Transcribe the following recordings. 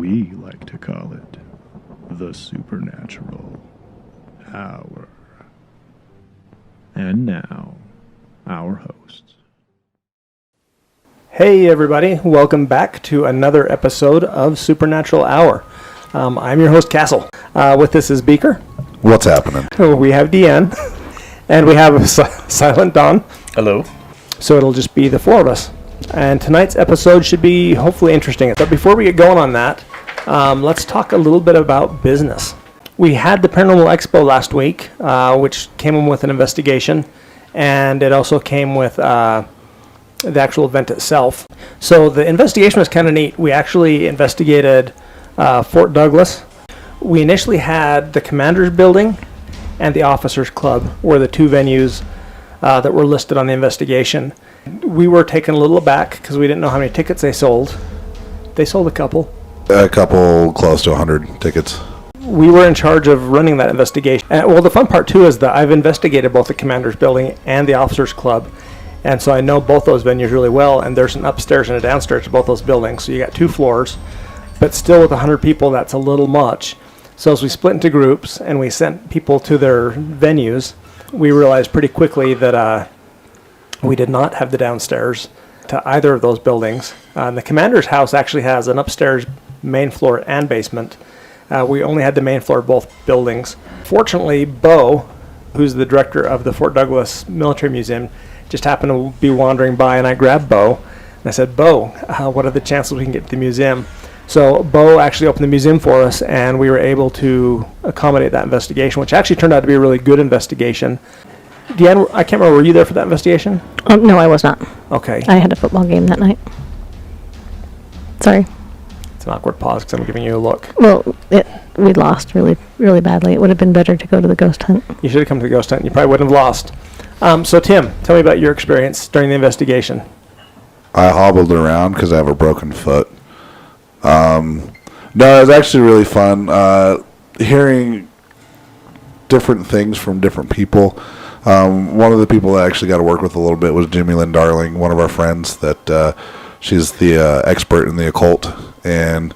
We like to call it the Supernatural Hour. And now, our hosts. Hey everybody, welcome back to another episode of Supernatural Hour. I'm your host, Castle. With us is Beaker. What's happening? We have Deanne. And we have Silent Dawn. Hello. So it'll just be the four of us. And tonight's episode should be hopefully interesting. But before we get going on that, let's talk a little bit about business. We had the Paranormal Expo last week, which came in with an investigation. And it also came with the actual event itself. So the investigation was kind of neat. We actually investigated Fort Douglas. We initially had the Commander's Building and the Officers Club were the two venues that were listed on the investigation. We were taken a little aback because we didn't know how many tickets they sold. They sold a couple. A couple, close to 100 tickets. We were in charge of running that investigation. Well, the fun part, too, is that I've investigated both the Commander's Building and the Officers Club. And so I know both those venues really well, and there's an upstairs and a downstairs to both those buildings. So you got 2 floors, but still with 100 people, that's a little much. So as we split into groups and we sent people to their venues, we realized pretty quickly that we did not have the downstairs to either of those buildings. The Commander's house actually has an upstairs main floor and basement. We only had the main floor of both buildings. Fortunately, Bo, who's the director of the Fort Douglas Military Museum, just happened to be wandering by, and I grabbed Bo, and I said, Bo, what are the chances we can get to the museum? So Bo actually opened the museum for us, and we were able to accommodate that investigation, which actually turned out to be a really good investigation. Deanne, I can't remember, were you there for that investigation? No, I was not. Okay. I had a football game that night. Sorry. It's an awkward pause because I'm giving you a look. Well, we lost really, really badly. It would have been better to go to the ghost hunt. You should have come to the ghost hunt. You probably wouldn't have lost. So Tim, tell me about your experience during the investigation. I hobbled around because I have a broken foot. No, it was actually really fun hearing different things from different people. One of the people that I actually got to work with a little bit was Jimmy Lynn Darling, one of our friends that she's the expert in the occult, and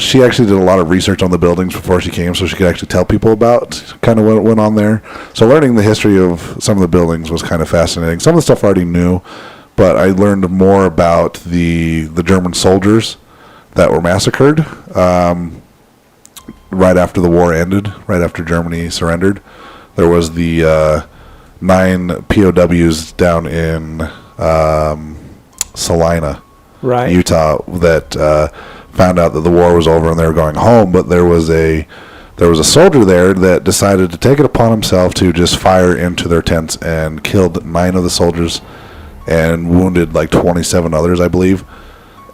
she actually did a lot of research on the buildings before she came so she could actually tell people about kind of what went on there. So learning the history of some of the buildings was kind of fascinating. Some of the stuff I already knew, but I learned more about the German soldiers that were massacred right after the war ended, right after Germany surrendered. There was the 9 POWs down in Salina, right, Utah, that found out that the war was over and they were going home. But there was a soldier there that decided to take it upon himself to just fire into their tents and killed 9 of the soldiers and wounded like 27 others, I believe.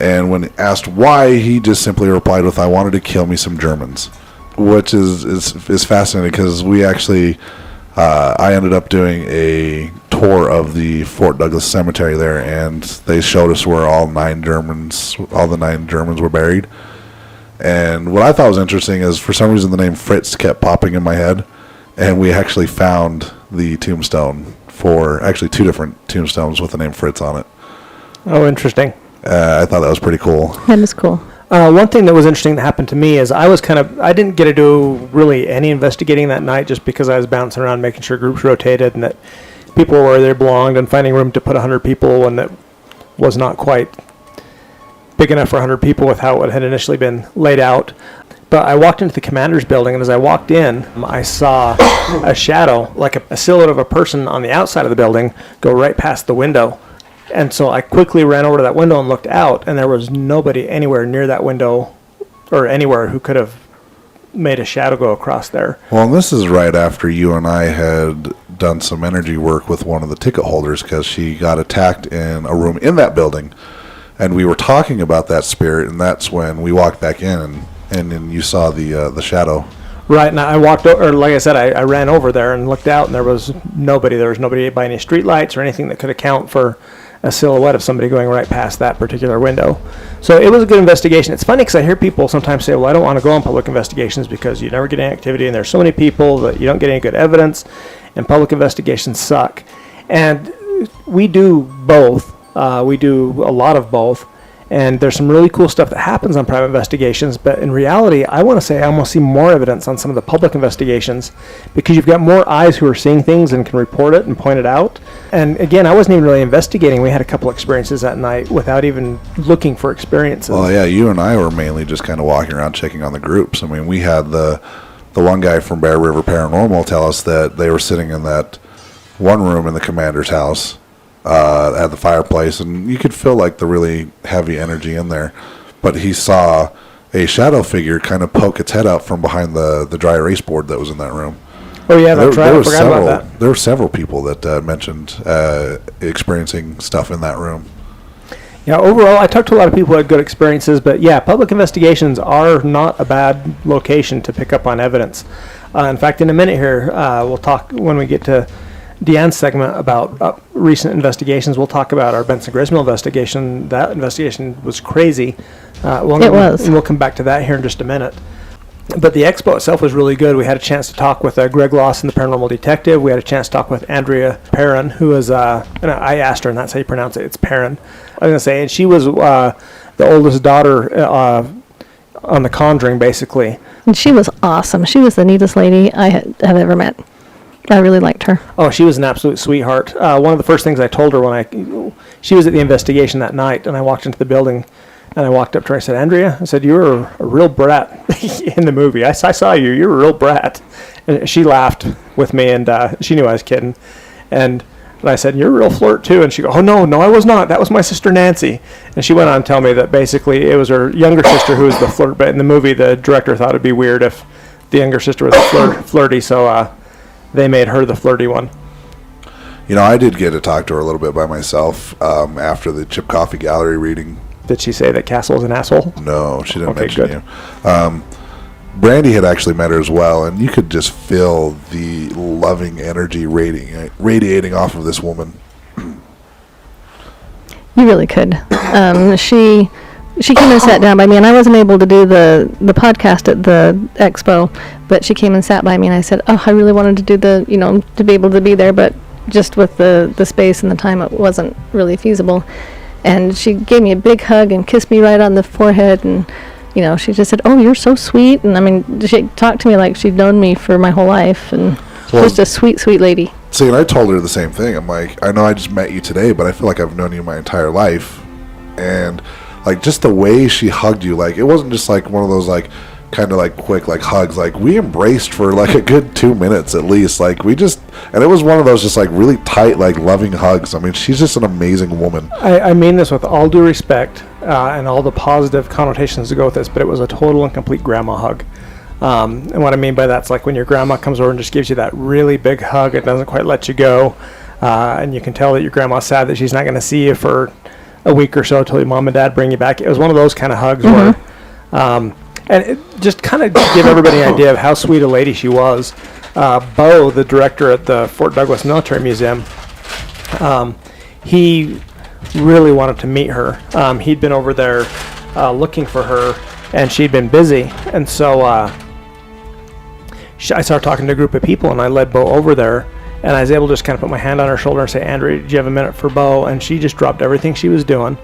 And when asked why, he just simply replied with, "I wanted to kill me some Germans," which is fascinating because we actually, I ended up doing a tour of the Fort Douglas Cemetery there, and they showed us where all the 9 Germans were buried. And what I thought was interesting is, for some reason, the name Fritz kept popping in my head, and we actually found the tombstone for actually 2 different tombstones with the name Fritz on it. Oh, interesting. I thought that was pretty cool. That is cool. One thing that was interesting that happened to me is I didn't get to do really any investigating that night just because I was bouncing around making sure groups rotated and that people were where they belonged and finding room to put 100 people, and that was not quite big enough for 100 people with how it had initially been laid out. But I walked into the Commander's Building, and as I walked in, I saw a shadow, like a silhouette of a person on the outside of the building, go right past the window. And so I quickly ran over to that window and looked out, and there was nobody anywhere near that window or anywhere who could have made a shadow go across there. Well, and this is right after you and I had done some energy work with one of the ticket holders because she got attacked in a room in that building. And we were talking about that spirit, and that's when we walked back in, and then you saw the shadow. Right, and I walked over, or like I said, I ran over there and looked out, and there was nobody. There was nobody by any street lights or anything that could account for a silhouette of somebody going right past that particular window. So it was a good investigation. It's funny because I hear people sometimes say, well, I don't want to go on public investigations because you never get any activity and there's so many people that you don't get any good evidence, and public investigations suck. And we do both. We do a lot of both. And there's some really cool stuff that happens on private investigations, but in reality, I want to say I almost see more evidence on some of the public investigations because you've got more eyes who are seeing things and can report it and point it out. And again, I wasn't even really investigating. We had a couple experiences that night without even looking for experiences. Well, yeah, you and I were mainly just kind of walking around checking on the groups. I mean, we had the one guy from Bear River Paranormal tell us that they were sitting in that one room in the commander's house at the fireplace, and you could feel like the really heavy energy in there. But he saw a shadow figure kind of poke its head out from behind the dry erase board that was in that room. Oh yeah, that's right. I forgot about that. There were several people that mentioned experiencing stuff in that room. Yeah, overall, I talked to a lot of people who had good experiences, but yeah, public investigations are not a bad location to pick up on evidence. In fact, in a minute here, we'll talk when we get to Deanne's segment about recent investigations. We'll talk about our Benson Grist Mill investigation. That investigation was crazy. It was. And we'll come back to that here in just a minute. But the expo itself was really good. We had a chance to talk with Greg Lawson, the paranormal detective. We had a chance to talk with Andrea Perron, who is, and I asked her, and that's how you pronounce it. It's Perron. I was going to say, and she was the oldest daughter on the Conjuring, basically. And she was awesome. She was the neatest lady I have ever met. I really liked her. Oh, she was an absolute sweetheart. One of the first things I told her she was at the investigation that night, and I walked into the building, and I walked up to her. I said, Andrea, I said, you were a real brat in the movie. I saw you. You were a real brat. And she laughed with me, and she knew I was kidding. And I said, you're a real flirt, too. And she goes, oh, no, I was not. That was my sister Nancy. And she went on to tell me that basically it was her younger sister who was the flirt. But in the movie, the director thought it'd be weird if the younger sister was flirty, so they made her the flirty one. You know, I did get to talk to her a little bit by myself after the Chip Coffee Gallery reading. Did she say that Castle's an asshole? No, she didn't mention good. you. Brandy had actually met her as well, and you could just feel the loving energy radiating off of this woman. You really could. She came and sat down by me, and I wasn't able to do the podcast at the expo, but she came and sat by me, and I said, oh, I really wanted to do to be able to be there, but just with the space and the time, it wasn't really feasible. And she gave me a big hug and kissed me right on the forehead, and, she just said, oh, you're so sweet. And, I mean, she talked to me like she'd known me for my whole life, and just a sweet, sweet lady. See, and I told her the same thing. I'm like, I know I just met you today, but I feel like I've known you my entire life. And like just the way she hugged you, like it wasn't just like one of those like kind of like quick like hugs. Like we embraced for like a good 2 minutes at least. Like and it was one of those just like really tight like loving hugs. I mean, she's just an amazing woman. I mean this with all due respect and all the positive connotations to go with this, but it was a total and complete grandma hug. And what I mean by that's like when your grandma comes over and just gives you that really big hug. It doesn't quite let you go, and you can tell that your grandma's sad that she's not going to see you for a week or so till your mom and dad bring you back. It was one of those kind of hugs where, and it just kind of give everybody an idea of how sweet a lady she was. Bo, the director at the Fort Douglas Military Museum, he really wanted to meet her. He'd been over there looking for her, and she'd been busy, and so I started talking to a group of people, and I led Bo over there. And I was able to just kind of put my hand on her shoulder and say, Andrea, did you have a minute for Bo? And she just dropped everything she was doing.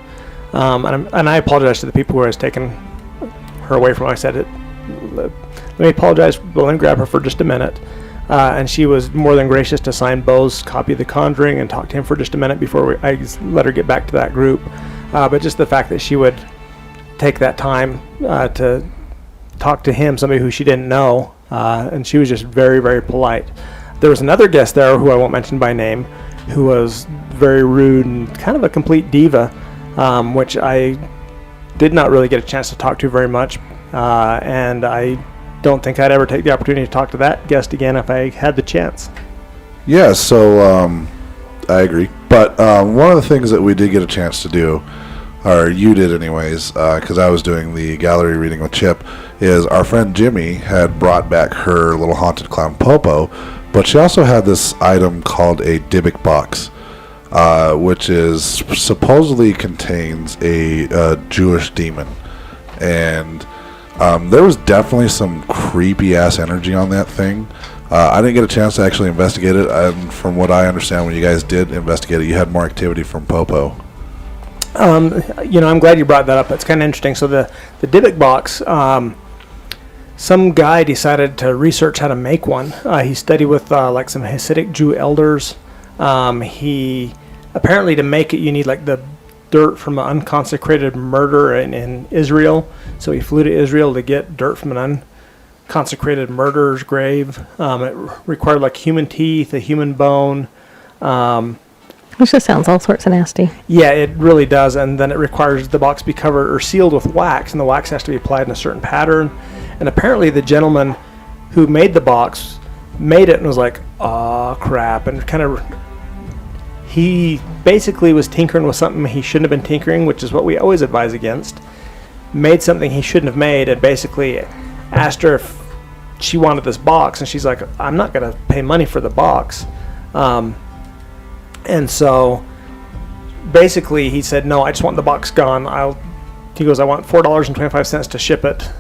And I apologize to the people who I was taking her away from. I said, let me apologize, but let me grab her for just a minute. And she was more than gracious to sign Bo's copy of The Conjuring and talk to him for just a minute before I let her get back to that group. But just the fact that she would take that time to talk to him, somebody who she didn't know, and she was just very, very polite. There was another guest there who I won't mention by name, who was very rude and kind of a complete diva, which I did not really get a chance to talk to very much, and I don't think I'd ever take the opportunity to talk to that guest again if I had the chance. Yeah, so I agree. But one of the things that we did get a chance to do, or you did anyways, because I was doing the gallery reading with Chip, is our friend Jimmy had brought back her little haunted clown Popo, but she also had this item called a Dybbuk Box, which is supposedly contains a Jewish demon. And there was definitely some creepy-ass energy on that thing. I didn't get a chance to actually investigate it. From what I understand, when you guys did investigate it, you had more activity from Popo. I'm glad you brought that up. It's kind of interesting. So the Dybbuk Box, some guy decided to research how to make one. He studied with like some Hasidic Jew elders. He apparently, to make it, you need like the dirt from an unconsecrated murder in Israel. So he flew to Israel to get dirt from an unconsecrated murderer's grave. It required like human teeth, a human bone. Which just sounds all sorts of nasty. Yeah, it really does. And then it requires the box be covered or sealed with wax, and the wax has to be applied in a certain pattern. And apparently the gentleman who made the box made it and was like, oh crap, and he basically was tinkering with something he shouldn't have been tinkering, which is what we always advise against. Made something he shouldn't have made, and basically asked her if she wanted this box, and she's like, I'm not going to pay money for the box. And so basically he said, no, I just want the box gone. He goes, I want $4.25 to ship it.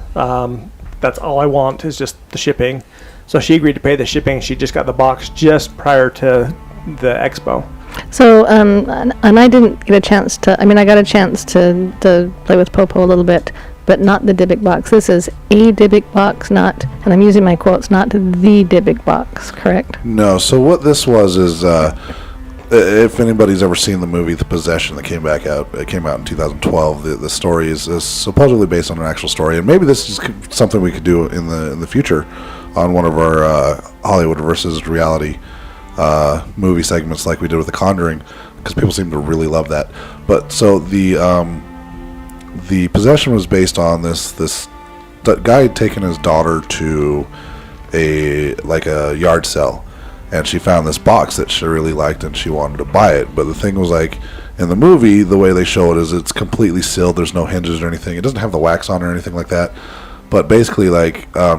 That's all I want is just the shipping. So she agreed to pay the shipping. She just got the box just prior to the expo. So, and I didn't get a chance to, I got a chance to play with Popo a little bit, but not the Dybbuk Box. This is a Dybbuk Box, not, and I'm using my quotes, not the Dybbuk Box, correct? No, so what this was is, if anybody's ever seen the movie The Possession that came out in 2012, the story is supposedly based on an actual story, and maybe this is something we could do in the future on one of our Hollywood versus reality movie segments like we did with The Conjuring, because people seem to really love that. But so the Possession was based on this guy had taken his daughter to a yard sale, and she found this box that she really liked and she wanted to buy it. But the thing was, like, in the movie, the way they show it is it's completely sealed. There's no hinges or anything. It doesn't have the wax on or anything like that. But basically,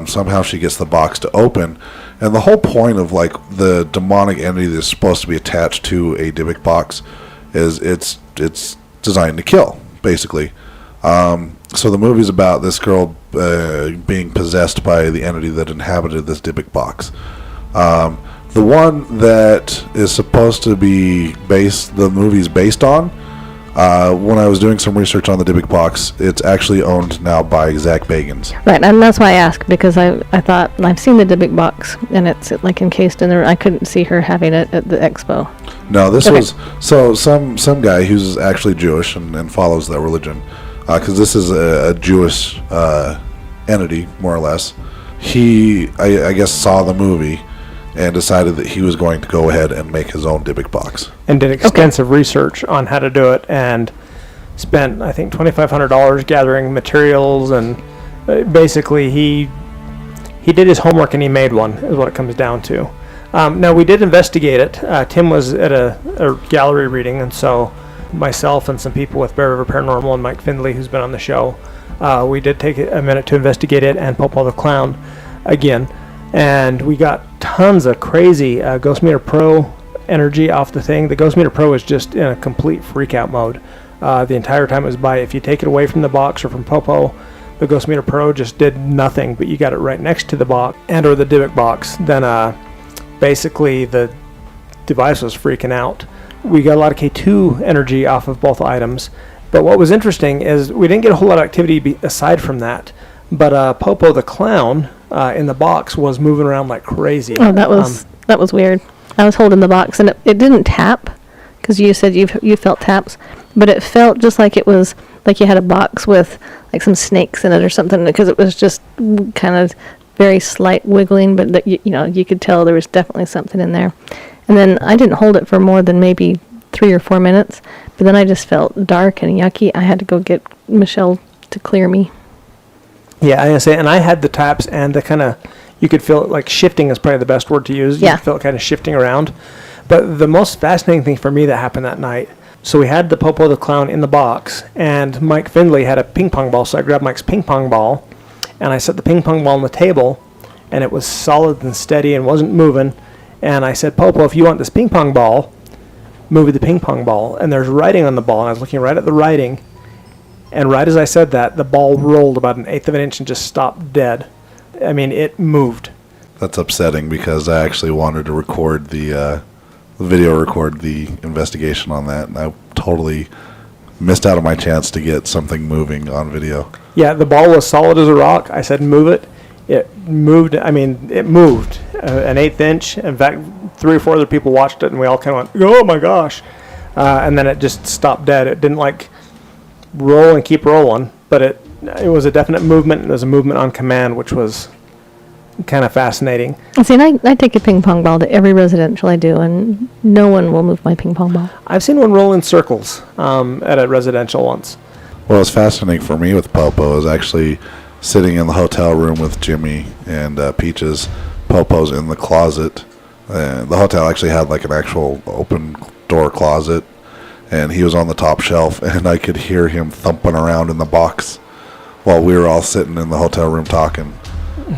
somehow she gets the box to open. And the whole point of, the demonic entity that's supposed to be attached to a Dybbuk box is it's designed to kill, basically. So the movie's about this girl being possessed by the entity that inhabited this Dybbuk box. The one that is supposed to be the movie's based on, when I was doing some research on the Dybbuk Box, it's actually owned now by Zach Bagans. Right, and that's why I asked, because I thought, I've seen the Dybbuk Box, and it's encased in there. I couldn't see her having it at the expo. No, this was, so some guy who's actually Jewish and follows that religion, because this is a Jewish entity, more or less. He, I guess, saw the movie and decided that he was going to go ahead and make his own Dybbuk Box. And did extensive research on how to do it, and spent, I think, $2,500 gathering materials, and basically he did his homework and he made one, is what it comes down to. Now, we did investigate it. Tim was at a gallery reading, and so myself and some people with Bear River Paranormal and Mike Findley, who's been on the show, we did take a minute to investigate it, and Popo the Clown again. And we got tons of crazy Ghost Meter Pro energy off the thing. The Ghost Meter Pro is just in a complete freak out mode the entire time it was by. If you take it away from the box or from Popo, the Ghost Meter Pro just did nothing, but you got it right next to the box and or the Dybbuk Box, then basically the device was freaking out. We got a lot of K2 energy off of both items, but what was interesting is we didn't get a whole lot of activity aside from that, but Popo the Clown in the box was moving around like crazy. Oh, that was weird. I was holding the box, and it didn't tap, because you said you felt taps, but it felt just like it was like you had a box with like some snakes in it or something, because it was just kind of very slight wiggling, but that you could tell there was definitely something in there. And then I didn't hold it for more than maybe 3 or 4 minutes, but then I just felt dark and yucky. I had to go get Michelle to clear me. Yeah, I say, and I had the taps and the kind of, you could feel it like shifting is probably the best word to use. Yeah. You felt kind of shifting around. But the most fascinating thing for me that happened that night, so we had the Popo the Clown in the box, and Mike Findley had a ping pong ball, so I grabbed Mike's ping pong ball, and I set the ping pong ball on the table, and it was solid and steady and wasn't moving. And I said, Popo, if you want this ping pong ball, move the ping pong ball. And there's writing on the ball, and I was looking right at the writing. And right as I said that, the ball rolled about 1/8 of an inch and just stopped dead. I mean, it moved. That's upsetting, because I actually wanted to record the video record the investigation on that, and I totally missed out on my chance to get something moving on video. Yeah, the ball was solid as a rock. I said, move it. It moved. I mean, it moved an 1/8 inch. In fact, 3 or 4 other people watched it, and we all kind of went, "Oh my gosh!" And then it just stopped dead. It didn't like roll and keep rolling, but it was a definite movement. And it was a movement on command, which was kind of fascinating. See, and I take a ping pong ball to every residential I do, and no one will move my ping pong ball. I've seen one roll in circles at a residential once. What was fascinating for me with Popo is actually sitting in the hotel room with Jimmy and Peaches. Popo's in the closet. The hotel actually had like an actual open door closet, and he was on the top shelf, and I could hear him thumping around in the box while we were all sitting in the hotel room talking.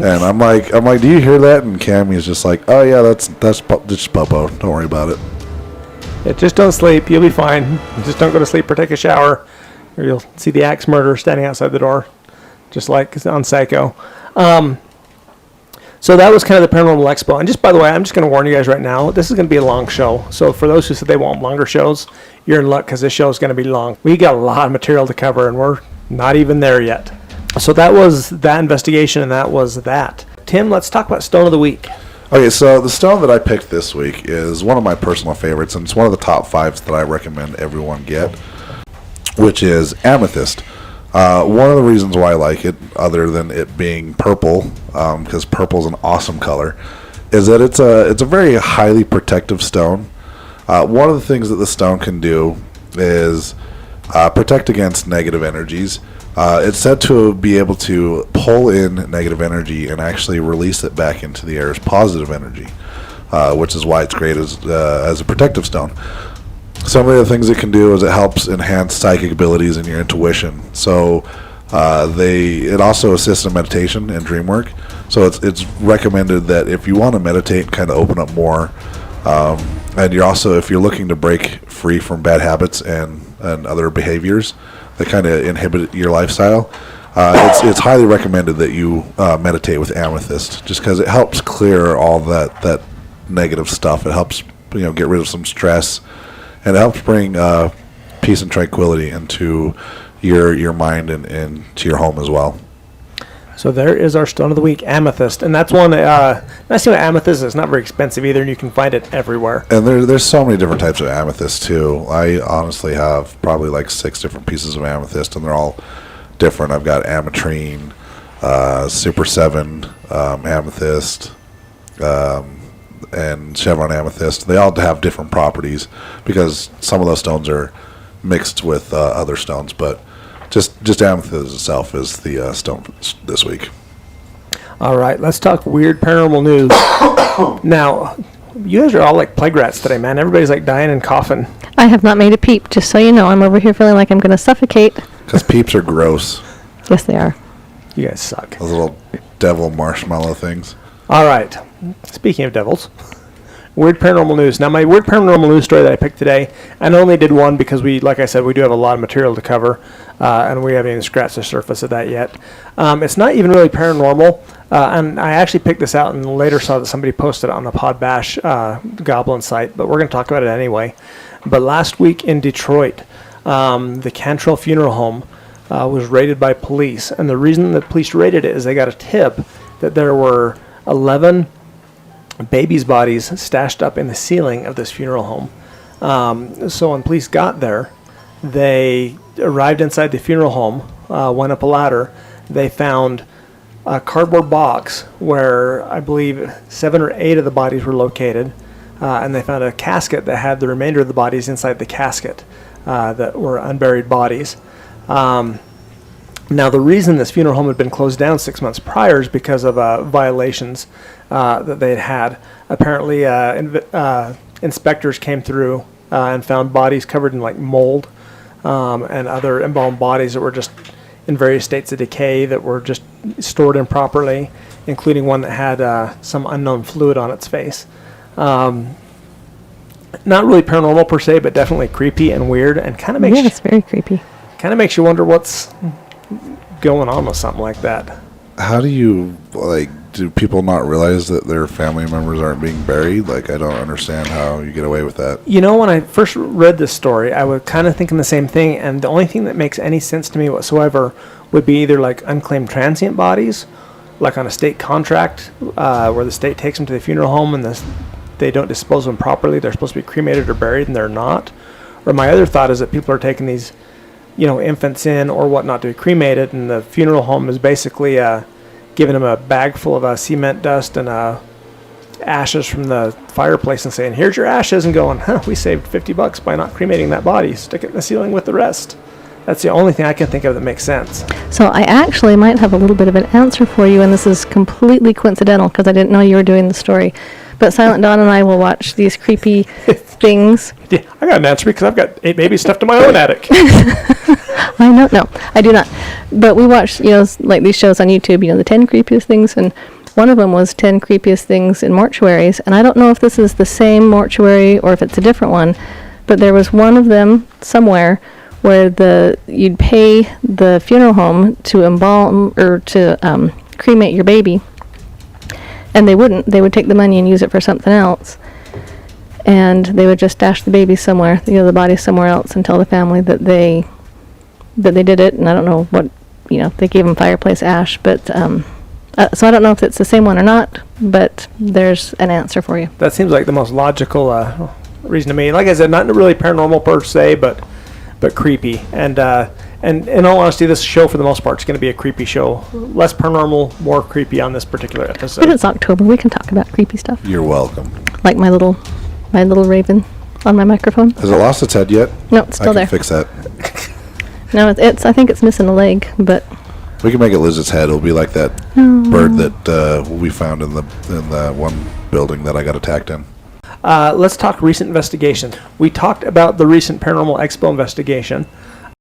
And I'm like, do you hear that? And Cammy's just like, oh yeah, that's just Popo. Don't worry about it. Yeah, just don't sleep. You'll be fine. Just don't go to sleep or take a shower, or you'll see the axe murderer standing outside the door, just like on Psycho. So that was kind of the Paranormal Expo. And just by the way, I'm just going to warn you guys right now, this is going to be a long show. So for those who said they want longer shows, you're in luck because this show is going to be long. We got a lot of material to cover, and we're not even there yet. So that was that investigation, and that was that. Tim, let's talk about Stone of the Week. Okay, so the stone that I picked this week is one of my personal favorites, and it's one of the top 5s that I recommend everyone get, which is Amethyst. One of the reasons why I like it, other than it being purple, because purple is an awesome color, is that it's a very highly protective stone. One of the things that the stone can do is protect against negative energies. It's said to be able to pull in negative energy and actually release it back into the air as positive energy, which is why it's great as a protective stone. Some of the things it can do is it helps enhance psychic abilities and your intuition. So it also assists in meditation and dream work. So it's recommended that if you want to meditate and kind of open up more, and you're also, if you're looking to break free from bad habits and other behaviors that kind of inhibit your lifestyle, it's highly recommended that you meditate with Amethyst, just because it helps clear all that negative stuff. It helps get rid of some stress, and it helps bring peace and tranquility into your mind and to your home as well. So there is our Stone of the Week, Amethyst. And that's one, nice thing with Amethyst, it's not very expensive either, and you can find it everywhere. And there's so many different types of amethyst, too. I honestly have probably like 6 different pieces of amethyst, and they're all different. I've got ametrine, Super 7 amethyst, and Chevron amethyst. They all have different properties because some of those stones are mixed with other stones, but just amethyst itself is the stone this week. All right, let's talk weird paranormal news. Now, you guys are all like plague rats today, man. Everybody's like dying and coughing. I have not made a peep, just so you know. I'm over here feeling like I'm going to suffocate. Because peeps are gross. Yes, they are. You guys suck. Those little devil marshmallow things. All right, speaking of devils, weird paranormal news. Now, my weird paranormal news story that I picked today, and I only did one because like I said, we do have a lot of material to cover, and we haven't even scratched the surface of that yet. It's not even really paranormal, and I actually picked this out and later saw that somebody posted it on the Pod Bash Goblin site, but we're going to talk about it anyway. But last week in Detroit, the Cantrell Funeral Home was raided by police, and the reason the police raided it is they got a tip that there were 11 babies' bodies stashed up in the ceiling of this funeral home. So when police got there, they arrived inside the funeral home, went up a ladder. They found a cardboard box where I believe 7 or 8 of the bodies were located, and they found a casket that had the remainder of the bodies inside the casket that were unburied bodies. Now, the reason this funeral home had been closed down 6 months prior is because of violations that they had. Apparently, inspectors came through and found bodies covered in like mold and other embalmed bodies that were just in various states of decay that were just stored improperly, including one that had some unknown fluid on its face. Not really paranormal per se, but definitely creepy and weird, and kind of makes it's very creepy. Kind of makes you wonder what's going on with something like that. how do you, like, do people not realize that their family members aren't being buried? Like, I don't understand how you get away with that. You know, when I first read this story, I was kind of thinking the same thing, and the only thing that makes any sense to me whatsoever would be either like unclaimed transient bodies, like on a state contract, where the state takes them to the funeral home and they don't dispose of them properly. They're supposed to be cremated or buried, and they're not. Or my other thought is that people are taking these, infants in or whatnot to be cremated, and the funeral home is basically giving them a bag full of cement dust and ashes from the fireplace and saying, "Here's your ashes," and going, "We saved $50 by not cremating that body. Stick it in the ceiling with the rest." That's the only thing I can think of that makes sense. So I actually might have a little bit of an answer for you, and this is completely coincidental because I didn't know you were doing the story. But Silent Dawn and I will watch these creepy things. Yeah, I got an answer because I've got 8 babies stuffed in my own attic. I know, no, I do not. But we watch, like these shows on YouTube, the 10 creepiest things, and one of them was 10 creepiest things in mortuaries. And I don't know if this is the same mortuary or if it's a different one, but there was one of them somewhere where you'd pay the funeral home to embalm or to cremate your baby, and they wouldn't. They would take the money and use it for something else, and they would just stash the baby somewhere, the body somewhere else, and tell the family that they did it. And I don't know what, they gave them fireplace ash, but so I don't know if it's the same one or not, but there's an answer for you. That seems like the most logical reason to me. Like I said, not really paranormal per se, but creepy. And in all honesty, this show for the most part is going to be a creepy show. Less paranormal, more creepy on this particular episode. But it's October. We can talk about creepy stuff. You're welcome. Like my little raven on my microphone. Has it lost its head yet? No, it's still I can there. fix that. No, it's. I think it's missing a leg, but We can make it lose its head. It'll be like that bird that we found in the one building that I got attacked in. Let's talk recent investigations. We talked about the recent Paranormal Expo investigation.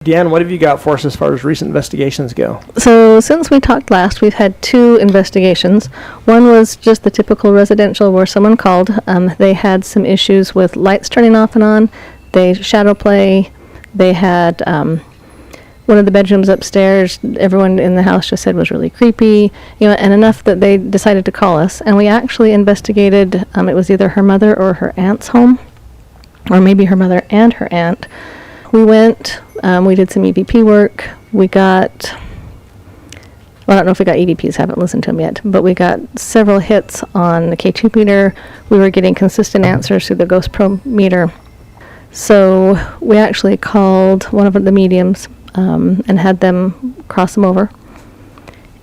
Deanne, what have you got for us as far as recent investigations go? So since we talked last, we've had 2 investigations. One was just the typical residential where someone called. They had some issues with lights turning off and on. They shadow play. They had one of the bedrooms upstairs. Everyone in the house just said was really creepy, and enough that they decided to call us. And we actually investigated. It was either her mother or her aunt's home, or maybe her mother and her aunt. We went, we did some EVP work. We got, I don't know if we got EVPs, haven't listened to them yet, but we got several hits on the K2 meter. We were getting consistent answers through the Ghost Pro meter. So we actually called one of the mediums and had them cross them over.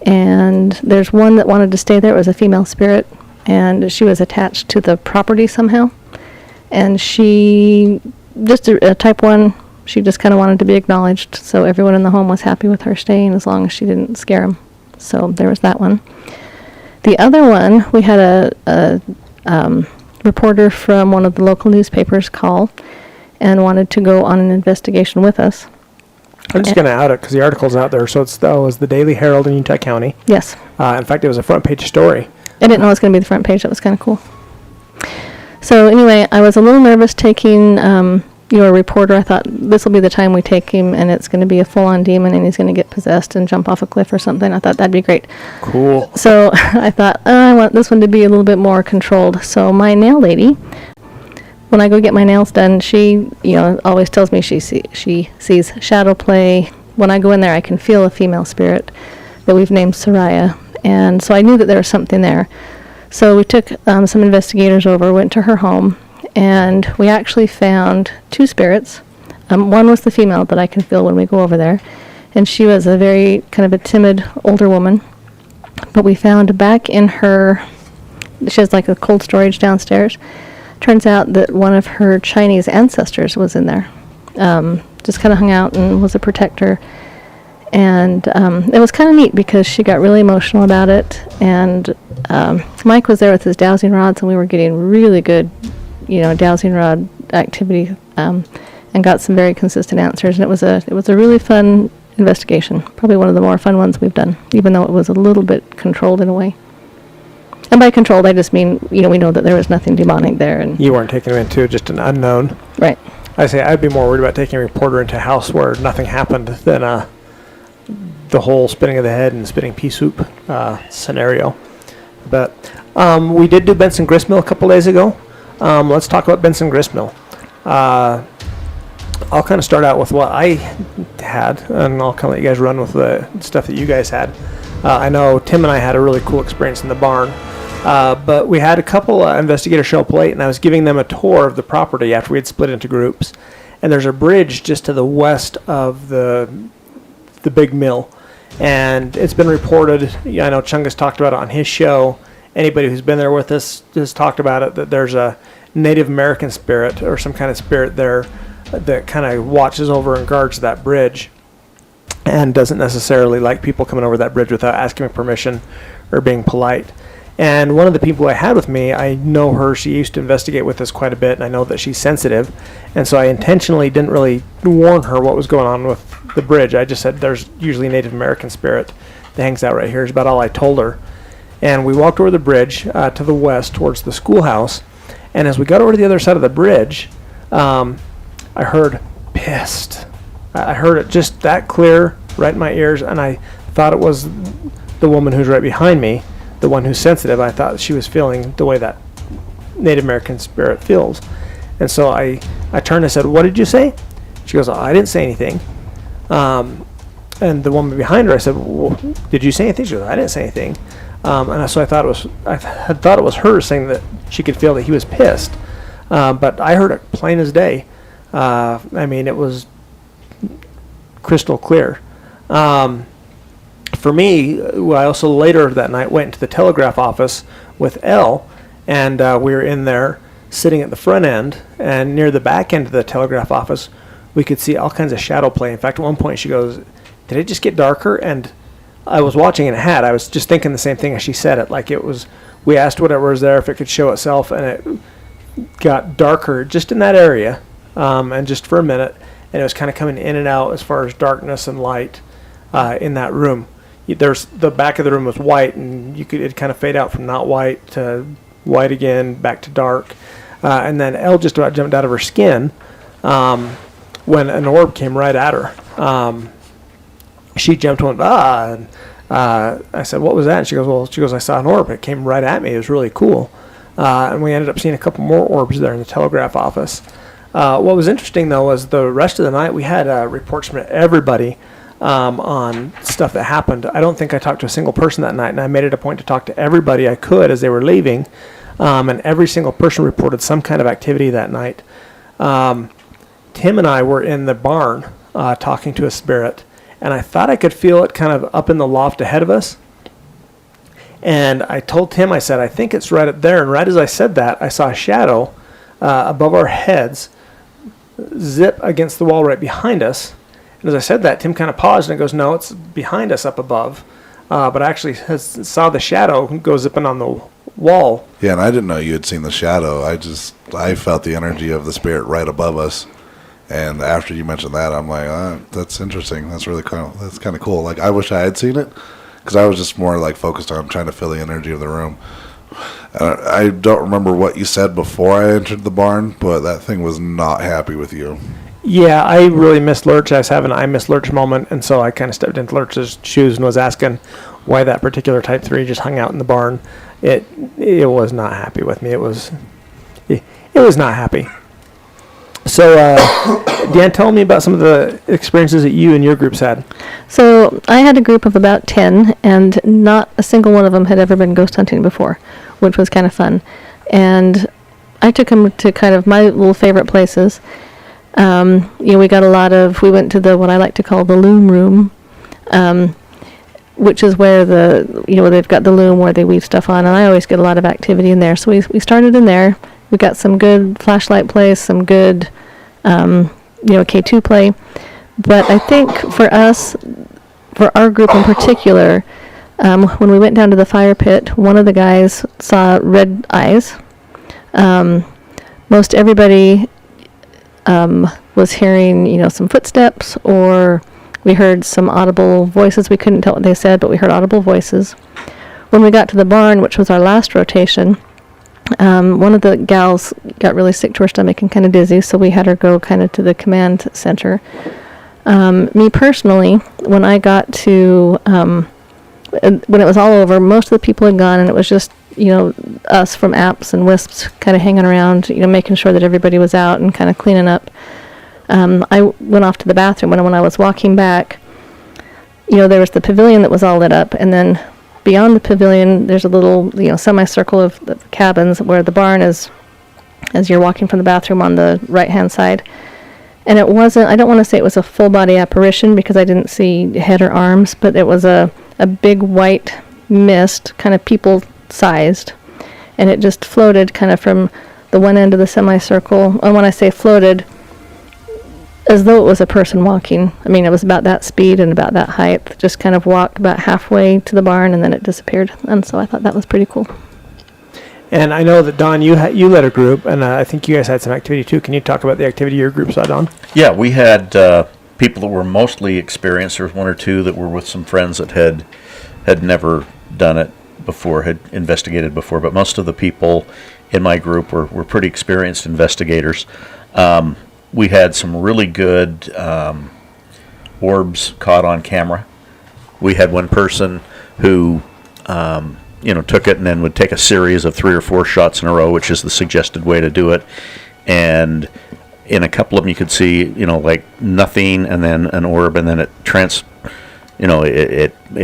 And there's one that wanted to stay there. It was a female spirit, and she was attached to the property somehow. And she, just a type 1, she just kind of wanted to be acknowledged, so everyone in the home was happy with her staying as long as she didn't scare them. So there was that one. The other one, we had a reporter from one of the local newspapers call and wanted to go on an investigation with us. I'm just going to out it because the article's out there. So it was the Daily Herald in Utah County. Yes. In fact, it was a front page story. I didn't know it was going to be the front page. That was kind of cool. So anyway, I was a little nervous taking a reporter. I thought this will be the time we take him, and it's going to be a full-on demon, and he's going to get possessed and jump off a cliff or something. I thought that'd be great. Cool. So I thought, I want this one to be a little bit more controlled. So my nail lady, when I go get my nails done, she, always tells me she sees shadow play. When I go in there, I can feel a female spirit that we've named Soraya, and so I knew that there was something there. So we took some investigators over, went to her home, and we actually found 2 spirits. One was the female that I can feel when we go over there, and she was a very kind of a timid older woman. But we found back in her, she has like a cold storage downstairs. Turns out that one of her Chinese ancestors was in there. Just kind of hung out and was a protector. And it was kind of neat because she got really emotional about it. And Mike was there with his dowsing rods, and we were getting really good, dowsing rod activity, and got some very consistent answers. And it was a really fun investigation. Probably one of the more fun ones we've done, even though it was a little bit controlled in a way. And by controlled, I just mean, we know that there was nothing demonic there. And you weren't taking him into just an unknown. Right. I say I'd be more worried about taking a reporter into a house where nothing happened than the whole spinning of the head and spinning pea soup scenario. But we did do Benson Grist Mill a couple days ago. Let's talk about Benson Grist Mill. I'll kind of start out with what I had, and I'll kind of let you guys run with the stuff that you guys had. I know Tim and I had a really cool experience in the barn, but we had a couple investigators show up late, and I was giving them a tour of the property after we had split into groups. And there's a bridge just to the west of the big mill, and it's been reported. I know Chungus talked about it on his show. Anybody who's been there with us has talked about it, that there's a Native American spirit or some kind of spirit there that kind of watches over and guards that bridge and doesn't necessarily like people coming over that bridge without asking permission or being polite. And one of the people I had with me, I know her. She used to investigate with us quite a bit, and I know that she's sensitive. And so I intentionally didn't really warn her what was going on with the bridge. I just said there's usually a Native American spirit that hangs out right here is about all I told her. And we walked over the bridge to the west towards the schoolhouse. And as we got over to the other side of the bridge, I heard pissed. I heard it just that clear right in my ears, and I thought it was the woman who's right behind me, the one who's sensitive. I thought she was feeling the way that Native American spirit feels. And so I turned and said, "What did you say?" She goes, "Oh, I didn't say anything." And the woman behind her, I said, "Well, did you say anything?" She goes, "I didn't say anything." So I had thought it was her saying that she could feel that he was pissed. But I heard it plain as day. I mean, it was crystal clear. For me, I also later that night went into the telegraph office with Elle, and we were in there sitting at the front end, and near the back end of the telegraph office, we could see all kinds of shadow play. In fact, at one point she goes, "Did it just get darker?" And I was watching, and it had. I was just thinking the same thing as she said it. Like it was, we asked whatever was there if it could show itself, and it got darker just in that area, and just for a minute, and it was kind of coming in and out as far as darkness and light in that room. There's the back of the room was white, and it kind of fade out from not white to white again, back to dark, and then Elle just about jumped out of her skin when an orb came right at her. She jumped and went, "Ah!" And I said, "What was that?" And she goes, "I saw an orb. It came right at me. It was really cool." And we ended up seeing a couple more orbs there in the telegraph office. What was interesting, though, was the rest of the night we had reports from everybody on stuff that happened. I don't think I talked to a single person that night, and I made it a point to talk to everybody I could as they were leaving, and every single person reported some kind of activity that night. Tim and I were in the barn talking to a spirit, and I thought I could feel it kind of up in the loft ahead of us. And I told Tim, I said, "I think it's right up there." And right as I said that, I saw a shadow above our heads zip against the wall right behind us. And as I said that, Tim kind of paused and goes, "No, it's behind us up above." But I actually saw the shadow go zipping on the wall. Yeah, and I didn't know you had seen the shadow. I felt the energy of the spirit right above us. And after you mentioned that, I'm like, that's interesting. That's really that's kind of cool. Like, I wish I had seen it, because I was just more like focused on trying to feel the energy of the room. I don't remember what you said before I entered the barn, but that thing was not happy with you. Yeah, I really missed Lurch. I was having an I miss Lurch moment, and so I kind of stepped into Lurch's shoes and was asking why that particular Type 3 just hung out in the barn. It was not happy with me. It was not happy. So, Dan, tell me about some of the experiences that you and your groups had. So I had a group of about 10, and not a single one of them had ever been ghost hunting before, which was kind of fun. And I took them to kind of my little favorite places. We got we went to what I like to call the loom room, which is where they've got the loom where they weave stuff on, and I always get a lot of activity in there. So we started in there. We got some good flashlight play, some good, K2 play. But I think for us, for our group in particular, when we went down to the fire pit, one of the guys saw red eyes. Most everybody was hearing, some footsteps, or we heard some audible voices. We couldn't tell what they said, but we heard audible voices. When we got to the barn, which was our last rotation, one of the gals got really sick to her stomach and kind of dizzy, so we had her go kind of to the command center. Me personally, when I got to, when it was all over, most of the people had gone, and it was just, us from Apps and Wisps kind of hanging around, making sure that everybody was out and kind of cleaning up. I went off to the bathroom, and when I was walking back, there was the pavilion that was all lit up, and then beyond the pavilion, there's a little, semicircle of the cabins where the barn is, as you're walking from the bathroom on the right-hand side. And it wasn't, I don't want to say it was a full-body apparition because I didn't see head or arms, but it was a big white mist, kind of people-sized. And it just floated kind of from the one end of the semicircle. And when I say floated, as though it was a person walking. I mean, it was about that speed and about that height. Just kind of walked about halfway to the barn, and then it disappeared. And so I thought that was pretty cool. And I know that, Don, you led a group, and I think you guys had some activity too. Can you talk about the activity your group saw, Don? Yeah, we had people that were mostly experienced. There was one or two that were with some friends that had never done it before, had investigated before, but most of the people in my group were pretty experienced investigators. We had some really good orbs caught on camera. We had one person who took it and then would take a series of 3 or 4 shots in a row, which is the suggested way to do it. And in a couple of them, you could see, like nothing, and then an orb, and then it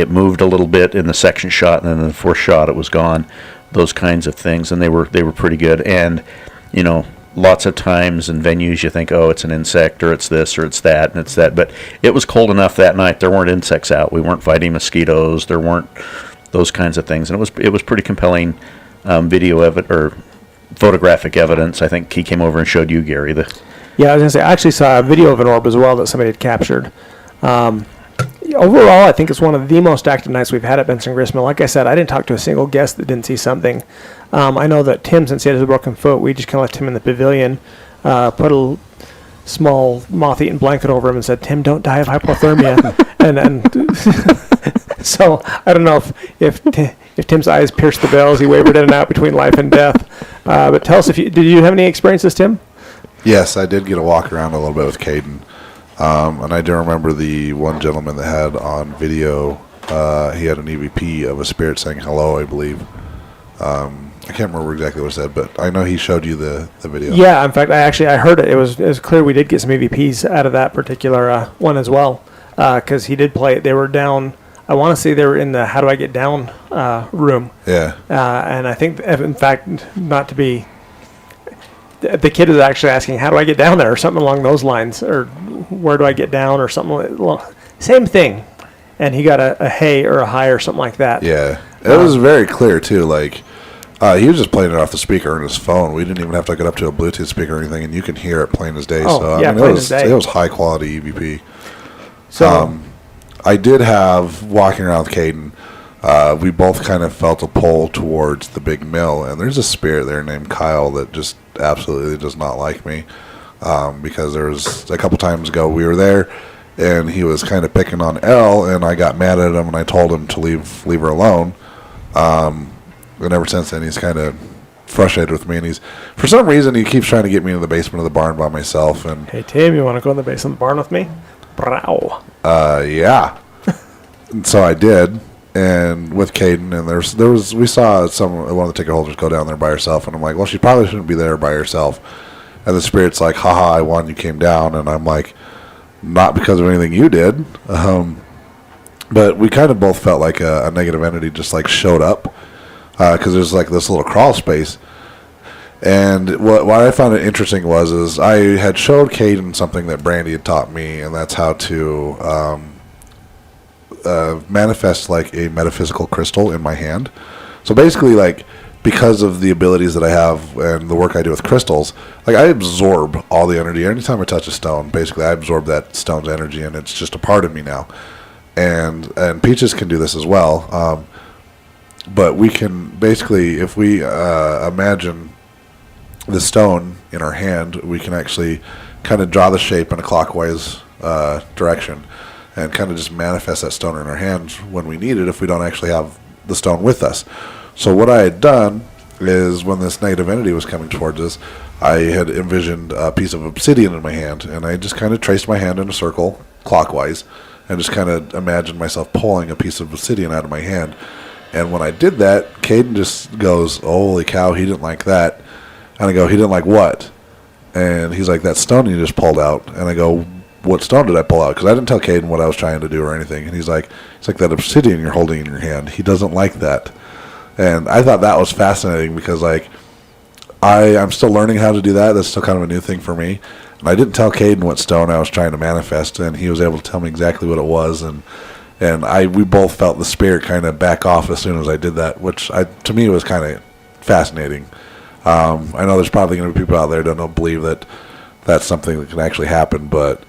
moved a little bit in the second shot, and then in the 4th shot, it was gone. Those kinds of things, and they were pretty good. And lots of times in venues, you think, oh, it's an insect, or it's this, or it's that, and it's that. But it was cold enough that night. There weren't insects out. We weren't fighting mosquitoes. There weren't those kinds of things, and it was pretty compelling or photographic evidence. I think he came over and showed you, Gary. Yeah, I was gonna say I actually saw a video of an orb as well that somebody had captured. Overall, I think it's one of the most active nights we've had at Benson Grist Mill. Like I said, I didn't talk to a single guest that didn't see something. I know that Tim, since he had his broken foot, we just kind of left him in the pavilion, put a small moth-eaten blanket over him, and said, "Tim, don't die of hypothermia." and so I don't know if Tim's eyes pierced the veil as he wavered in and out between life and death. But tell us, did you have any experiences, Tim? Yes, I did get a walk around a little bit with Caden. And I do remember the one gentleman that had on video, he had an EVP of a spirit saying hello, I believe. I can't remember exactly what it said, but I know he showed you the video. Yeah, in fact, I heard it. It was clear we did get some EVPs out of that particular one as well, because he did play it. They were down, I want to say they were in the How Do I Get Down room. Yeah. And I think, in fact, not to be... The kid was actually asking, how do I get down there, or something along those lines, or where do I get down, or something. Same thing. And he got a hey or a hi or something like that. Yeah. It was very clear, too. Like, he was just playing it off the speaker on his phone. We didn't even have to get up to a Bluetooth speaker or anything, and you can hear it plain as day. It was high-quality EVP. So, I did have, walking around with Caden, we both kind of felt a pull towards the big mill, and there's a spirit there named Kyle that just absolutely does not like me, because there was a couple times ago we were there and he was kind of picking on Elle, and I got mad at him and I told him to leave her alone, and ever since then he's kind of frustrated with me, and for some reason he keeps trying to get me into the basement of the barn by myself. And hey Tim, you want to go in the basement of the barn with me? Brow. Yeah. And so I did. And with Caden, and we saw one of the ticket holders go down there by herself, and I'm like, well, she probably shouldn't be there by herself. And the spirit's like, haha, I won, you came down. And I'm like, not because of anything you did. But we kind of both felt like a negative entity just like showed up, because there's like this little crawl space. And what I found it interesting is I had showed Caden something that Brandy had taught me, and that's how to manifest like a metaphysical crystal in my hand. So basically, like, because of the abilities that I have and the work I do with crystals, like, I absorb all the energy. Anytime I touch a stone, basically I absorb that stone's energy, and it's just a part of me now. And Peaches can do this as well. But we can basically, if we imagine the stone in our hand, we can actually kind of draw the shape in a clockwise direction, and kind of just manifest that stone in our hands when we need it if we don't actually have the stone with us. So what I had done is, when this negative entity was coming towards us, I had envisioned a piece of obsidian in my hand, and I just kind of traced my hand in a circle, clockwise, and just kind of imagined myself pulling a piece of obsidian out of my hand. And when I did that, Caden just goes, "Holy cow, he didn't like that." And I go, "He didn't like what?" And he's like, "That stone you just pulled out." And I go, "What stone did I pull out?" Because I didn't tell Caden what I was trying to do or anything. And he's like, "That obsidian you're holding in your hand. He doesn't like that." And I thought that was fascinating because, like, I'm still learning how to do that. That's still kind of a new thing for me. And I didn't tell Caden what stone I was trying to manifest, and he was able to tell me exactly what it was. And we both felt the spirit kind of back off as soon as I did that, which to me was kind of fascinating. I know there's probably going to be people out there that don't believe that that's something that can actually happen, but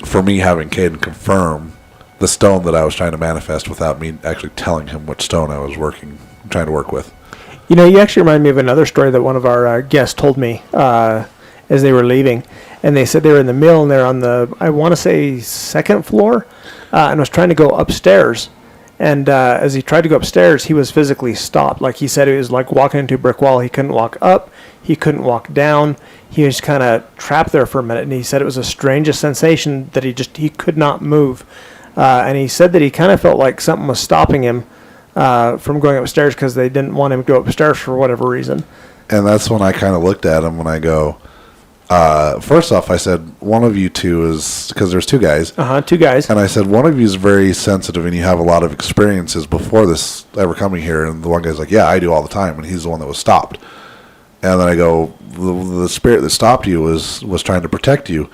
for me, having Caden confirm the stone that I was trying to manifest without me actually telling him what stone I was trying to work with. You know, you actually remind me of another story that one of our guests told me as they were leaving. And they said they were in the mill, and they're on the, I want to say, second floor, and was trying to go upstairs. And as he tried to go upstairs, he was physically stopped. Like he said, it was like walking into a brick wall. He couldn't walk up. He couldn't walk down. He was kind of trapped there for a minute. And he said it was the strangest sensation that he could not move. And he said that he kind of felt like something was stopping him from going upstairs because they didn't want him to go upstairs for whatever reason. And that's when I kind of looked at him when I go, first off, I said, one of you two is, because there's two guys. Two guys. And I said, one of you is very sensitive and you have a lot of experiences before this ever coming here. And the one guy's like, "Yeah, I do all the time." And he's the one that was stopped. And then I go, the spirit that stopped you was trying to protect you.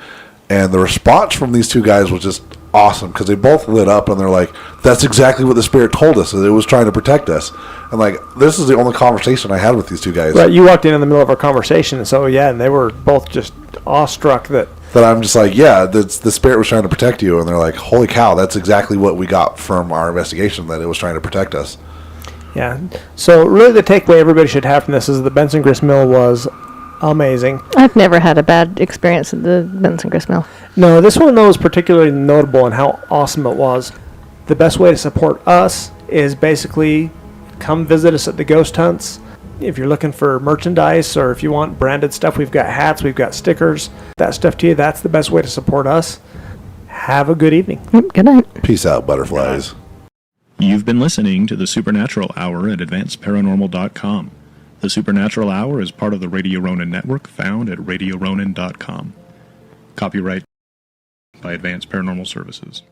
And the response from these two guys was just awesome because they both lit up and they're like, "That's exactly what the spirit told us. That it was trying to protect us." And like, this is the only conversation I had with these two guys. Right, you walked in the middle of our conversation, so yeah, and they were both just awestruck that I'm just like, yeah, the spirit was trying to protect you, and they're like, "Holy cow, that's exactly what we got from our investigation, that it was trying to protect us." Yeah. So really, the takeaway everybody should have from this is the Benson Grist Mill was amazing. I've never had a bad experience at the Benson Grist Mill. No, this one though was particularly notable in how awesome it was. The best way to support us is basically come visit us at the ghost hunts. If you're looking for merchandise or if you want branded stuff, we've got hats, we've got stickers, that stuff to you. That's the best way to support us. Have a good evening. Good night. Peace out, butterflies. You've been listening to the Supernatural Hour at AdvancedParanormal.com. The Supernatural Hour is part of the Radio Ronin Network, found at RadioRonin.com. Copyright by Advanced Paranormal Services.